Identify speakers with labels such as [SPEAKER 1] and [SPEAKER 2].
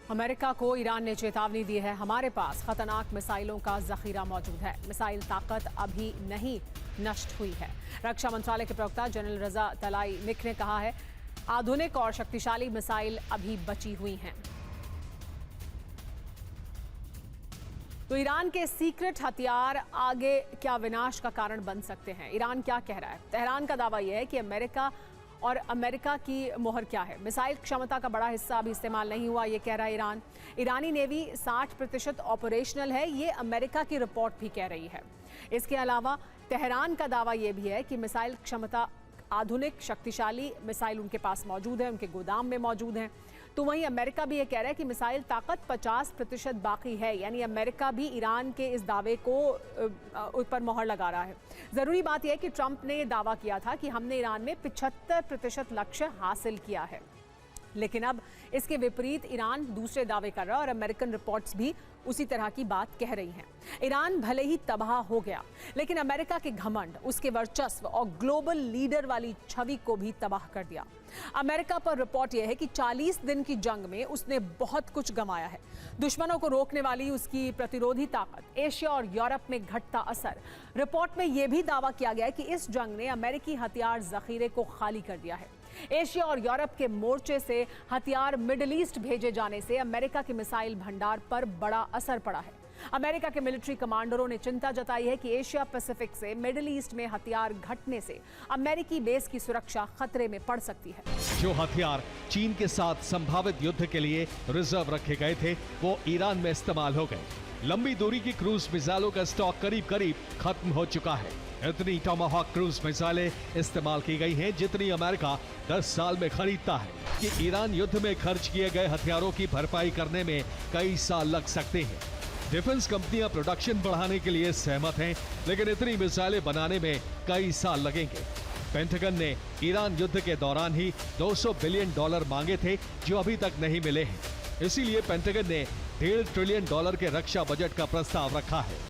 [SPEAKER 1] America को Iran ने चेतावनी दी है, हमारे पास खतरनाक मिसाइलों का जखीरा मौजूद है। मिसाइल ताकत अभी नहीं नष्ट हुई है। रक्षा मंत्रालय के प्रवक्ता जनरल रजा तलाईनिक ने कहा है, आधुनिक और शक्तिशाली मिसाइल अभी बची हुई हैं। तो ईरान के सीक्रेट हथियार आगे क्या विनाश का कारण बन सकते हैं? ईरान क्या कह रहा है? तेहरान का दावा यह है कि अमेरिका की मोहर क्या है? मिसाइल क्षमता का बड़ा हिस्सा अभी इस्तेमाल नहीं हुआ, ये कह रहा है ईरान। ईरानी नेवी 60% ऑपरेशनल है, ये अमेरिका की रिपोर्ट भी कह रही है। इसके अलावा तेहरान का दावा यह भी है कि मिसाइल क्षमता आधुनिक शक्तिशाली मिसाइल उनके पास मौजूद है, उनके गोदाम में मौजूद हैं। तो वहीं अमेरिका भी ये कह रहा है कि मिसाइल ताकत 50% बाकी है, यानी अमेरिका भी ईरान के इस दावे को ऊपर मोहर लगा रहा है। ज़रूरी बात यह है कि ट्रंप ने दावा किया था कि हमने ईरान में 75% लक्ष्य हासिल किया है, लेकिन अब इसके विपरीत ईरान दूसरे दावे कर रहा है और अमेरिकन रिपोर्ट्स भी उसी तरह की बात कह रही हैं। ईरान भले ही तबाह हो गया, लेकिन अमेरिका के घमंड, उसके वर्चस्व और ग्लोबल लीडर वाली छवि को भी तबाह कर दिया। अमेरिका पर रिपोर्ट यह है कि 40 दिन की जंग में उसने बहुत कुछ गंवाया है। दुश्मनों को रोकने वाली उसकी प्रतिरोधी ताकत, एशिया और यूरोप में घटता असर। रिपोर्ट में यह भी दावा किया गया है कि इस जंग ने अमेरिकी हथियार जखीरे को खाली कर दिया है। एशिया और यूरोप के मोर्चे से हथियार मिडिल ईस्ट भेजे जाने से अमेरिका के मिसाइल भंडार पर बड़ा असर पड़ा है। अमेरिका के मिलिट्री कमांडरों ने चिंता जताई है कि एशिया पैसिफिक से मिडिल ईस्ट में हथियार घटने से अमेरिकी बेस की सुरक्षा खतरे में पड़ सकती है।
[SPEAKER 2] जो हथियार चीन के साथ संभावित युद्ध के लिए रिजर्व रखे गए थे, वो ईरान में इस्तेमाल हो गए। लंबी दूरी की क्रूज मिसाइलों का स्टॉक करीब करीब खत्म हो चुका है। इतनी टॉमाहॉक क्रूज मिसाइलें इस्तेमाल की गई हैं जितनी अमेरिका 10 साल में खरीदता है। कि ईरान युद्ध में खर्च किए गए हथियारों की भरपाई करने में कई साल लग सकते हैं। डिफेंस कंपनियां प्रोडक्शन बढ़ाने के लिए सहमत हैं, लेकिन इतनी मिसाइलें बनाने में कई साल लगेंगे। पेंटागन ने ईरान युद्ध के दौरान ही $200 बिलियन मांगे थे, जो अभी तक नहीं मिले हैं। इसीलिए पेंटागन ने $1.5 ट्रिलियन के रक्षा बजट का प्रस्ताव रखा है।